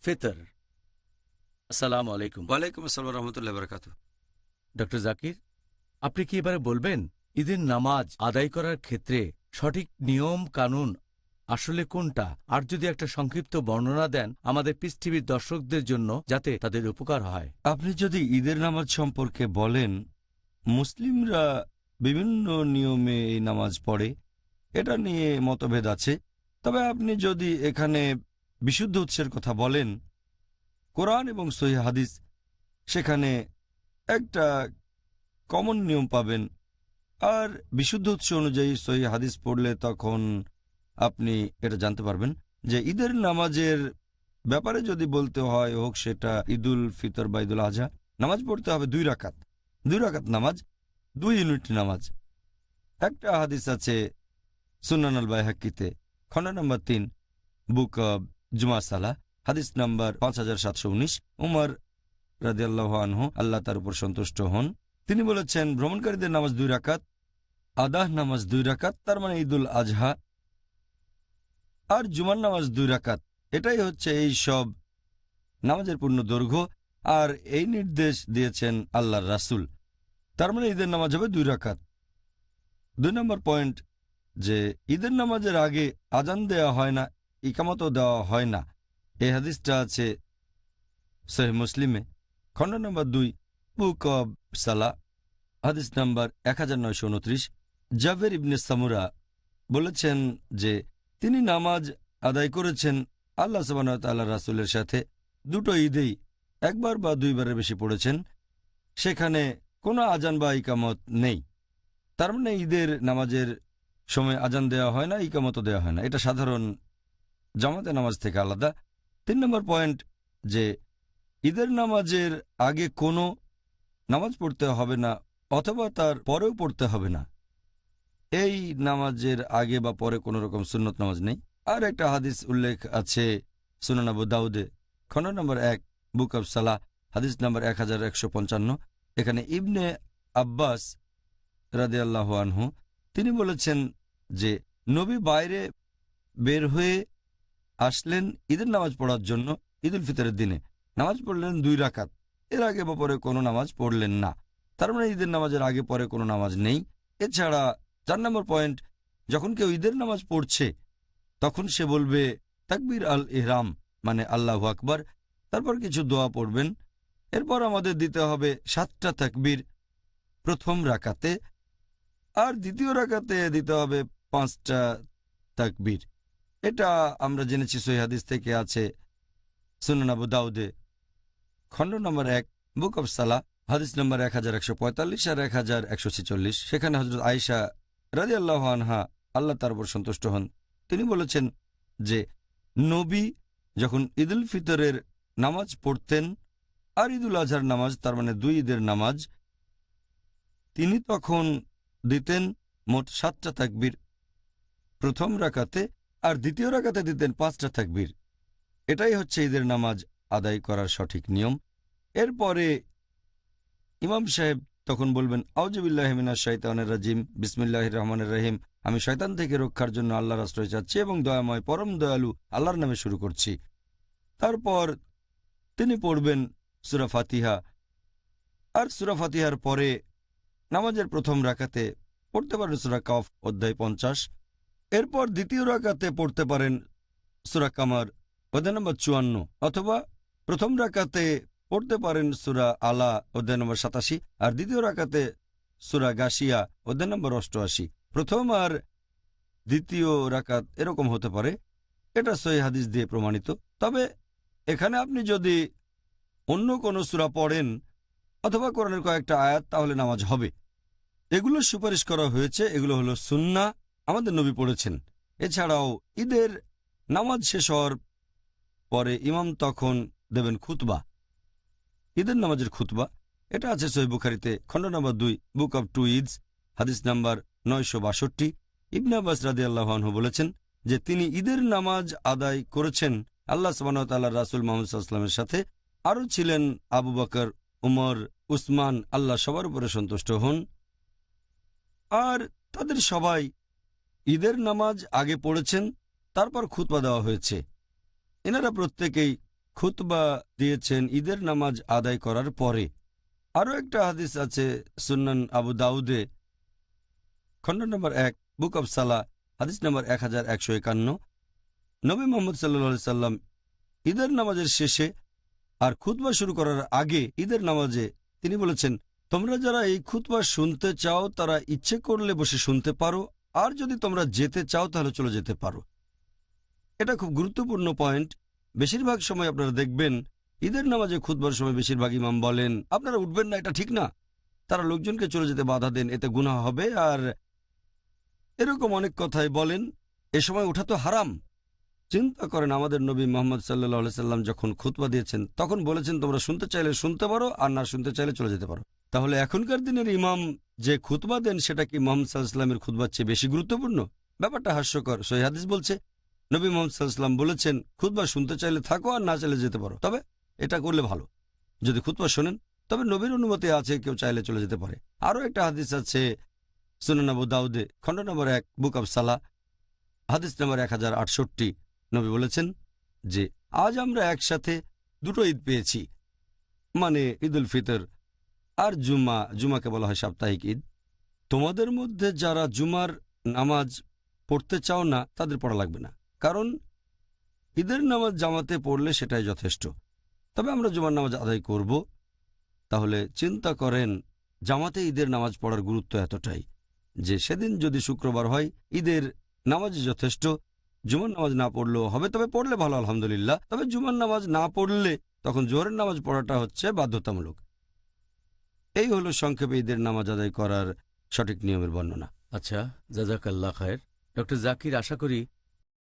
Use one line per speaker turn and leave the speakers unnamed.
ফিতর। আসসালামু আলাইকুম।
ওয়ালাইকুম আসসালাম রহমতুল্লাহ বরকাত।
ডক্টর জাকির, আপনি কি এবারে বলবেন ঈদের নামাজ আদায় করার ক্ষেত্রে সঠিক নিয়ম কানুন আসলে কোনটা, আর যদি একটা সংক্ষিপ্ত বর্ণনা দেন আমাদের পিস টিভির দর্শকদের জন্য, যাতে তাদের উপকার হয়।
আপনি যদি ঈদের নামাজ সম্পর্কে বলেন, মুসলিমরা বিভিন্ন নিয়মে এই নামাজ পড়ে, এটা নিয়ে মতভেদ আছে। তবে আপনি যদি এখানে বিশুদ্ধ উৎসের কথা বলেন, কোরআন এবং সহিহ হাদিস, সেখানে একটা কমন নিয়ম পাবেন। আর বিশুদ্ধ উৎস অনুযায়ী সহিহ হাদিস পড়লে তখন আপনি এটা জানতে পারবেন যে ঈদের নামাজের ব্যাপারে যদি বলতে হয়, হোক সেটা ঈদুল ফিতর বা ঈদুল আজহা, নামাজ পড়তে হবে 2 রাকাত। 2 রাকাত নামাজ, 2 ইউনিট নামাজ। একটা হাদিস আছে সুনান আল বাইহাকিতে, খণ্ড নম্বর 3, বুক অব জুমা সালা, হাদিস নাম্বার 5719। উমর রাদিয়াল্লাহু আনহু, আল্লাহ তার উপর সন্তুষ্ট হন, তিনি বলেছেন, ভ্রমণকারীদের নামাজ 2 রাকাত, আদাহ নামাজ 2 রাকাত, তার মানে ঈদুল আজহা, আর জুমার নামাজ 2 রাকাত। এটাই হচ্ছে এই সব নামাজের পূর্ণ দৈর্ঘ্য, আর এই নির্দেশ দিয়েছেন আল্লাহর রাসূল। তার মানে ঈদের নামাজ হবে 2 রাকাত। 2 নম্বর পয়েন্ট, যে ঈদের নামাজের আগে আজান দেওয়া হয় না, ইকামতও দেওয়া হয় না। এই হাদিসটা আছে সহিহ মুসলিমে, খণ্ড নম্বর 2, বুক অব সালা, হাদিস নাম্বার 1929। জাবের ইবনে সামুরা বলেছেন যে তিনি নামাজ আদায় করেছেন আল্লাহ সুবহানাহু ওয়া তাআলার রাসূলের সাথে, 2টো ঈদেই একবার বা 2বারের বেশি পড়েছেন, সেখানে কোনো আজান বা ইকামত নেই। তার মানে ঈদের নামাজের সময় আজান দেওয়া হয় না, ইকামতও দেওয়া হয় না। এটা সাধারণ জামাতে নামাজ থেকে আলাদা। 3 নম্বর পয়েন্ট, যে ঈদের নামাজের আগে কোনো নামাজ পড়তে হবে না, অথবা তার পরেও পড়তে হবে না। এই নামাজের আগে বা পরে কোনো রকম সুন্নত নামাজ নেই। আর একটা হাদিস উল্লেখ আছে সুনান আবু দাউদে, খণ্ড নম্বর 1, বুক অব সালাহ, হাদিস নাম্বার 1155। এখানে ইবনে আব্বাস রাদিয়াল্লাহু আনহু, তিনি বলেছেন যে নবী বাইরে বের হয়ে আসলেন ঈদের নামাজ পড়ার জন্য। ঈদুল ফিতরের দিনে নামাজ পড়লেন 2 রাকাত, এর আগে বা পরে কোনো নামাজ পড়লেন না। তার মানে ঈদের নামাজের আগে পরে কোনো নামাজ নেই। এছাড়া 4 নম্বর পয়েন্ট, যখন কেউ ঈদের নামাজ পড়ছে তখন সে বলবে তাকবীর আল ইহরাম, মানে আল্লাহু আকবার, তারপর কিছু দোয়া পড়বেন। এরপর আমাদের দিতে হবে 7টা তাকবীর প্রথম রাকাতে, আর দ্বিতীয় রাকাতে দিতে হবে 5টা তাকবীর। এটা আমরা জেনেছি সহিহ হাদিস থেকে, আছে সুনান আবু দাউদে, খণ্ড নম্বর 1, বুক অব সালাহ, হাদিস নম্বর 1145 আর 1146। সেখানে হযরত আয়েশা রাদিয়াল্লাহু আনহা, আল্লাহ তার উপর সন্তুষ্ট হন, তিনি বলেছেন যে নবী যখন ঈদুল ফিতরের নামাজ পড়তেন আর ঈদুল আজহার নামাজ, তার মানে 2 ঈদের নামাজ, তিনি তখন দিতেন মোট 7টা তাকবীর প্রথম রাকাতে, আর দ্বিতীয় রাকাতে দিতেন 5টা তাকবীর। এটাই হচ্ছে ঈদের নামাজ আদায় করার সঠিক নিয়ম। এরপরে ইমাম সাহেব তখন বলবেন, আউযুবিল্লাহি মিনাশ শাইতানির রাজিম, বিসমিল্লাহির রহমানির রহিম, আমি শয়তান থেকে রক্ষার জন্য আল্লাহর আশ্রয় চাচ্ছি এবং দয়াময় পরম দয়ালু আল্লাহর নামে শুরু করছি। তারপর তিনি পড়বেন সূরা ফাতিহা, আর সূরা ফাতিহার পরে নামাজের প্রথম রাকাতে পড়তে পারেন সূরা কাফ অধ্যায় 50। এরপর দ্বিতীয় রাকাতে পড়তে পারেন সূরা কামার অধ্যায় নম্বর 54, অথবা প্রথম রাকাতে পড়তে পারেন সূরা আলা অধ্যায় নম্বর 87, আর দ্বিতীয় রাকাতে সূরা গাশিয়া অধ্যায় নম্বর 88। প্রথম আর দ্বিতীয় রাকাত এরকম হতে পারে, এটা সহিহ হাদিস দিয়ে প্রমাণিত। তবে এখানে আপনি যদি অন্য কোনো সূরা পড়েন অথবা কোরআনের কয়েকটা আয়াত, তাহলে নামাজ হবে। এগুলো সুপারিশ করা হয়েছে, এগুলো হলো সুন্নাহ, আমাদের নবী পড়েছেন। এছাড়াও ঈদের নামাজ শেষ হওয়ার পরে ইমাম তখন দেবেন খুতবা, ঈদের নামাজের খুতবা। এটা আছে সহিহ বুখারীতে, খণ্ড নম্বর 2, বুক অব টু ঈদস, হাদিস নাম্বার 962। ইবনে আব্বাস রাদিয়াল্লাহু আনহু বলেছেন যে তিনি ঈদের নামাজ আদায় করেছেন আল্লাহ সুবহানাহু ওয়া তাআলার রাসূল মুহাম্মদ সাল্লাল্লাহু আলাইহি ওয়াসাল্লামের সাথে। আরও ছিলেন আবু বকর, উমর, উসমান, আল্লাহ সবার উপরে সন্তুষ্ট হন। আর তাদের সবাই ঈদের নামাজ আগে পড়েছেন, তারপর খুতবা দেওয়া হয়েছে। এনারা প্রত্যেকেই খুতবা দিয়েছেন ঈদের নামাজ আদায় করার পরে। আরও একটা হাদিস আছে সুন্নান আবু দাউদে, খণ্ড নম্বর 1, বুক অব সালা, হাদিস নম্বর 1151। নবী মোহাম্মদ সাল্লাল্লাহু আলাইহি সাল্লাম ঈদের নামাজের শেষে আর খুতবা শুরু করার আগে ঈদের নামাজে তিনি বলেছেন, তোমরা যারা এই খুতবা শুনতে চাও তারা ইচ্ছে করলে বসে শুনতে পারো, আর যদি তোমরা যেতে চাও তাহলে চলে যেতে পারো। এটা খুব গুরুত্বপূর্ণ পয়েন্ট। বেশিরভাগ সময় আপনারা দেখবেন ঈদের নামাজে খুতবার সময় বেশিরভাগ ইমাম বলেন আপনারা উঠবেন না, এটা ঠিক না। তারা লোকজনকে চলে যেতে বাধা দেন, এতে গুনাহ হবে, আর এরকম অনেক কথাই বলেন। এ সময় ওঠা তো হারাম। চিন্তা করেন, আমাদের নবী মোহাম্মদ সাল্লাল্লাহু আলাইহি সাল্লাম যখন খুতবা দিয়েছেন তখন বলেছেন তোমরা শুনতে চাইলে শুনতে পারো, আর না শুনতে চাইলে চলে যেতে পারো। তাহলে এখনকার দিনের ইমাম যে খুতবা দেন সেটা কি মোহাম্মদ সাল্লাল্লাহু আলাইহি সাল্লামের খুতবার চেয়ে বেশি গুরুত্বপূর্ণ? ব্যাপারটা হাস্যকর। সহিহ হাদিস বলছে নবী মোহাম্মদ সাল্লাল্লাহু আলাইহি সাল্লাম বলেছেন খুতবা শুনতে চাইলে থাকো, আর না চাইলে যেতে পারো, তবে এটা করলে ভালো। যদি খুতবা শোনেন তবে নবীর অনুমতি আছে, কেউ চাইলে চলে যেতে পারে। আরও একটা হাদিস আছে সুনান আবু দাউদে, খণ্ড নম্বর 1, বুক অব সালা, হাদিস নম্বর 1068। নবী বলেছেন যে আজ আমরা একসাথে দুটো ঈদ পেয়েছি, মানে ঈদ উল ফিতর আর জুমাকে বলা হয় সাপ্তাহিক ঈদ। তোমাদের মধ্যে যারা জুমার নামাজ পড়তে চাও না তাদের পড়া লাগবে না, কারণ ঈদের নামাজ জামাতে পড়লে সেটাই যথেষ্ট। তবে আমরা জুমার নামাজ আদায় করব। তাহলে চিন্তা করেন, জামাতে ঈদের নামাজ পড়ার গুরুত্ব এতটাই যে সেদিন যদি শুক্রবার হয় ঈদের নামাজই যথেষ্ট। জুমার নামাজ না পড়লেও হবে, তবে পড়লে ভালো, আলহামদুলিল্লাহ। তবে জুমার নামাজ না পড়লে তখন জোহরের নামাজ পড়াটা হচ্ছে বাধ্যতামূলক। এই হলো সংক্ষেপে ঈদের নামাজ আদায় করার সঠিক নিয়মের বর্ণনা।
আচ্ছা, জাজাকাল্লাহ খায়ের। ডক্টর জাকির, আশা করি